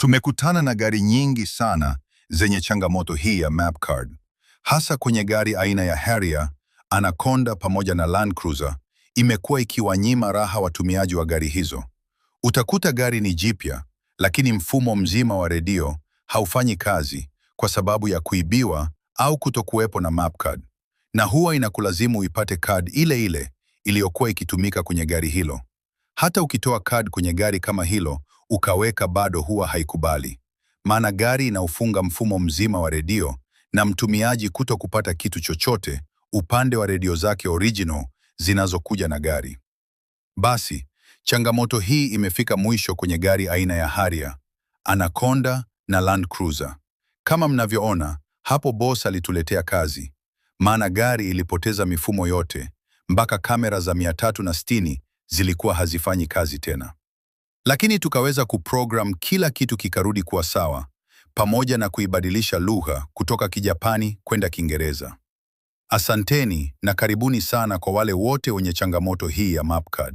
Tumekutana na gari nyingi sana zenye changamoto hii ya map card, hasa kwenye gari aina ya Harrier, Anaconda pamoja na Land Cruiser. Imekuwa ikiwanyima raha watumiaji wa gari hizo. Utakuta gari ni jipya, lakini mfumo mzima wa redio haufanyi kazi kwa sababu ya kuibiwa au kutokuwepo na map card, na huwa inakulazimu uipate card ile ile iliyokuwa ikitumika kwenye gari hilo. Hata ukitoa card kwenye gari kama hilo ukaweka, bado huwa haikubali, maana gari inaufunga mfumo mzima wa redio na mtumiaji kuto kupata kitu chochote upande wa redio zake original zinazokuja na gari. Basi, changamoto hii imefika mwisho kwenye gari aina ya Harrier, Anaconda na Land Cruiser. Kama mnavyoona, hapo boss alituletea kazi, maana gari ilipoteza mifumo yote, mpaka kamera za 360 zilikuwa hazifanyi kazi tena. Lakini tukaweza kuprogram kila kitu kikarudi kuwa sawa, pamoja na kuibadilisha lugha kutoka Kijapani kwenda Kiingereza. Asanteni na karibuni sana kwa wale wote wenye changamoto hii ya map card.